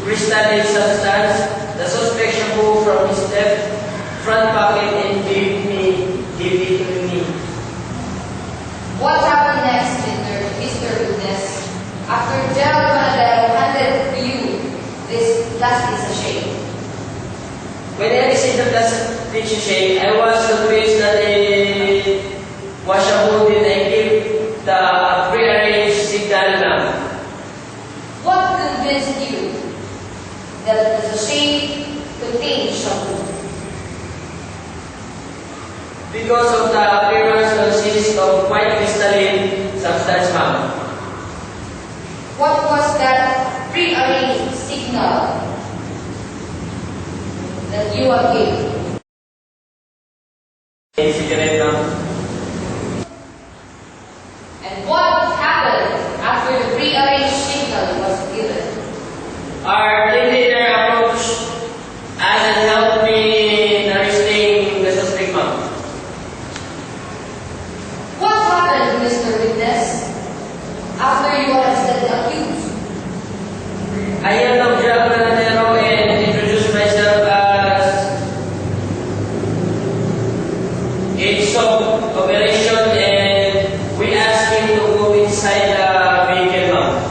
crystalline substance. The suspect shampoo from his left front pocket and gave it to me. What happened next, Mr. Witness? After Gerald Manadero handed to you this plastic sachet? When I received the plastic sachet, I was convinced that it was shampoo. Then I gave the prearranged signal lamp. What convinced you that the sachet contained shampoo? Because of the appearance of series of white crystalline substance, ma'am. What was that prearranged signal that you are giving? A cigarette, ma'am. And what happened after the prearranged signal was given? Our team leader approached us and helped me in arresting the suspect, ma'am. What happened, Mr. Witness, after you arrested the accused? I yelled out Gerald Manadero and introduced myself as agent of operation, and we asked him to go inside the vehicle, ma'am.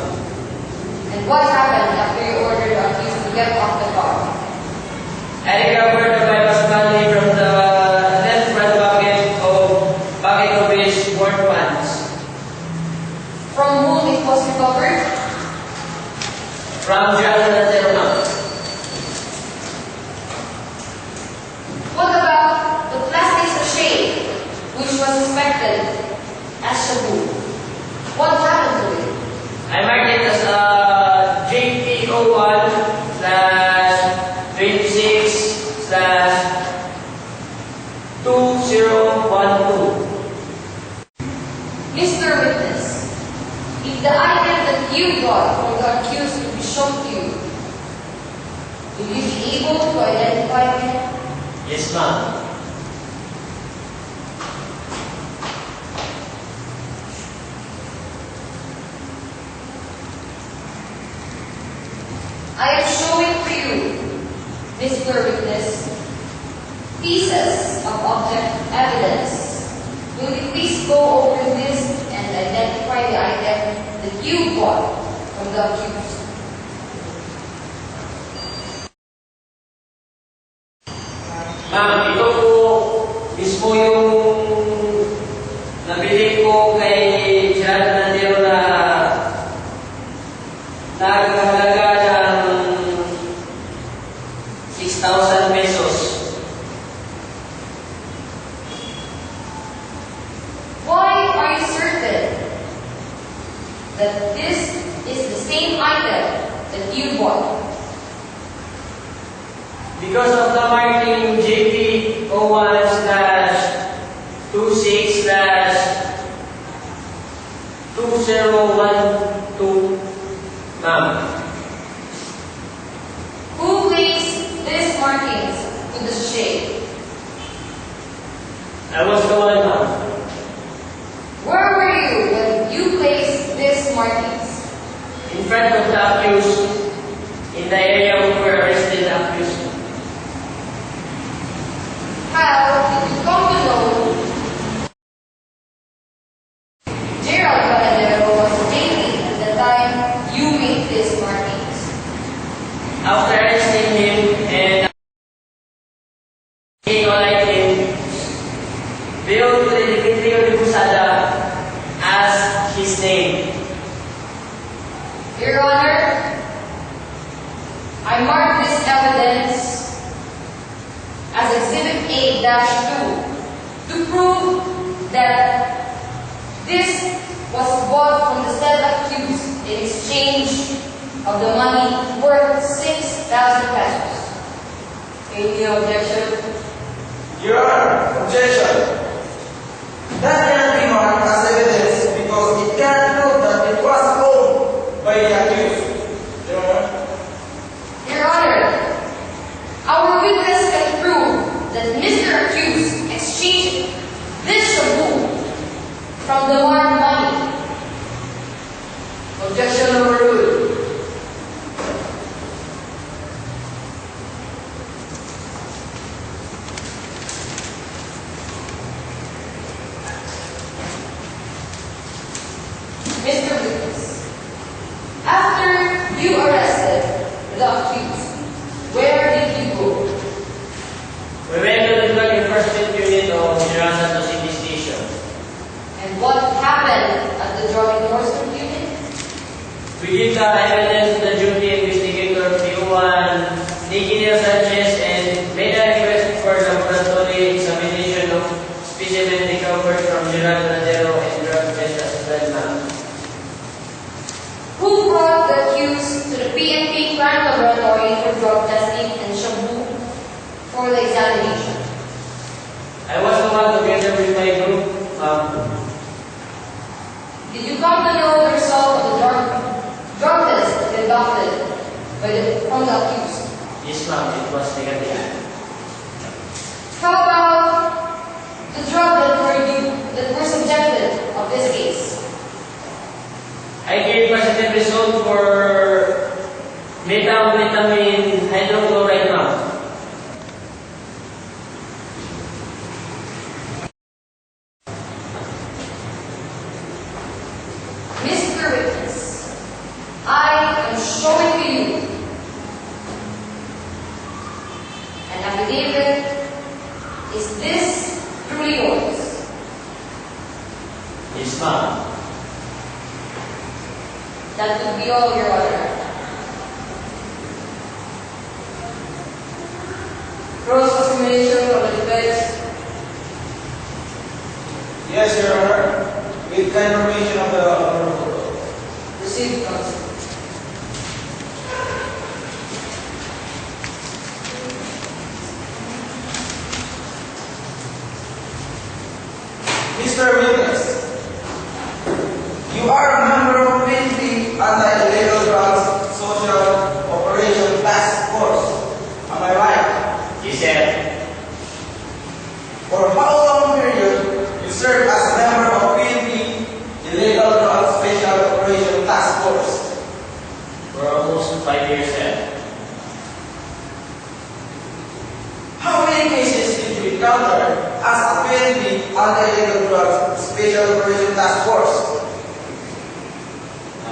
And what happened after you ordered the accused to get off the car? I recovered the bypass money from the left front pocket of his work pants. From whom it was recovered? From Gerald Manadero, ma'am. What about the plastic sachet, which was suspected as shampoo? What happened to it? I marked it as JP01 /26 /2012. Mr. Witness, if the item that you got from the accused to be shown to you, will you be able to identify them? Yes, ma'am. I am showing to you, Mr. Witness, pieces of object evidence. Will you please go over this and identify the item that you bought from the accused? Ma'am, ito po mismo yung nabili ko kay Gerald Manadero na naghahalaga ng 6,000 pesos. Why are you certain that this is the same item that you bought? Because of the marking JP01 /26 /2012, ma'am. Who placed these markings in the sachet? I was the one, ma'am. Where were you when you placed these markings? In front of the accused, in the area where we were arrested the accused. How did you come to know Gerald Manadero was dating at the time you made these markings? After arresting him and being all like him, Bill Dimitrio de Busada asked his name. Your Honor, I marked this evidence as Exhibit A-2 to prove that this was bought from the said accused in exchange of the money worth 6,000 pesos. Any objection? Your Honor, objection. That cannot be marked as evidence because it cannot prove that it was owned by the accused. Your Honor. Your Honor, our witness can prove that Mr. Accused exchanged this shampoo from the marked money. Objection overruled. the accused. Where did he go? We went to the drug enforcement unit of Miranda City Station. And what happened at the drug enforcement unit? We give the evidence to the duty investigator P1 Nikinil Sanchez and made a request for laboratory examination of specimen recovered from Gerald Radero and drug test as well, ma'am. Who brought the accused to the PNP crime laboratory for drug testing and shabu for the examination? I was the one together with my group. Did you come to know the result of the drug test conducted from the accused? Yes, ma'am, it was negative. How about the drug that were subjected of this case? I gave positive result for methamphetamine hydrochloride, ma'am. Mr. Witness, I am showing to you an affidavit. Is this truly yours? Yes, ma'am. That would be all, Your Honor. Cross-examination of the defense. Yes, Your Honor. With confirmation of the report. Proceed, counsel. Mr. Witness, you are a member of PNP Anti-Illegal Drugs Social Operation Task Force. Am I right? Yes, sir. For how long period you served as a member of PNP Illegal Drugs Special Operation Task Force? For almost 5 years, sir. How many cases did you encounter as a PNP Anti-Illegal Drugs Special Operation Task Force?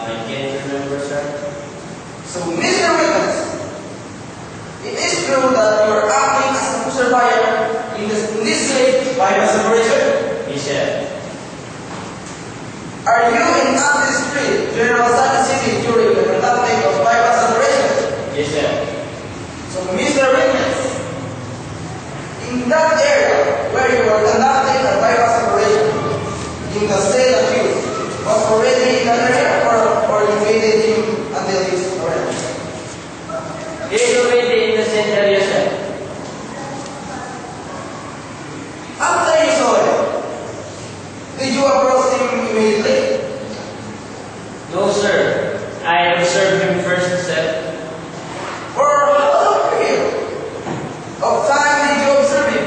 I can't remember, sir. So, Mr. Witness, it is true that you are acting as a pusher buyer in this case by operation. Yes, sir. Are you in active street, General Santos City during the conducting of bypass operation? Yes, sir. So, Mr. Witness, in that area where you were conducting a bypass operation, in the state accused, was already in that area or you waited him until his arrest? He is already in the same area, sir. After you saw him, did you approach him immediately? No, sir. I observed him first, sir. For how long period of time did you observe him?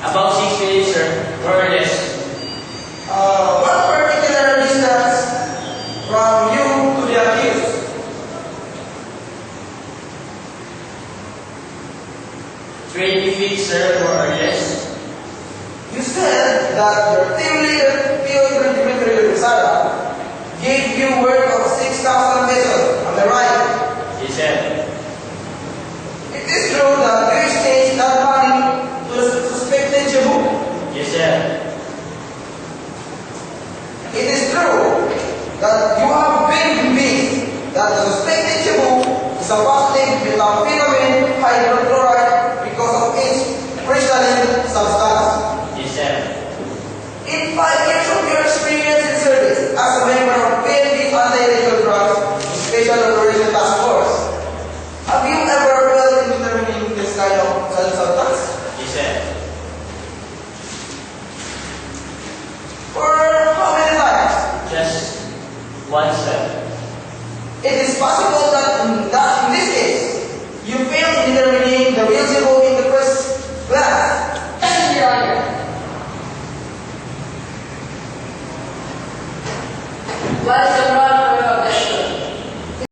About 6 minutes, sir. More or less. What particular distance from you to the accused? 20 feet, sir, more or less. You said that your team leader, P.O. Dimitri Rosada, gave you worth of 6,000 pesos. Am I right? Yes, sir. It is true that you exchanged that money to the suspected Cebu. Yes, sir. It is true that you have been convinced that the suspected Cebu is a positive methamphetamine hydrochloride because of its crystalline substance. Yes, sir. In 5 years of your experience in service as a member of PNP Anti-Illegal Drugs Special Operation Task Force, have you ever failed in determining this kind of substance? Yes, sir. For how many times? Just once, sir. It is possible that in this case, you failed in determining the real Cebu in the first class. Yes, Your Honor. Well,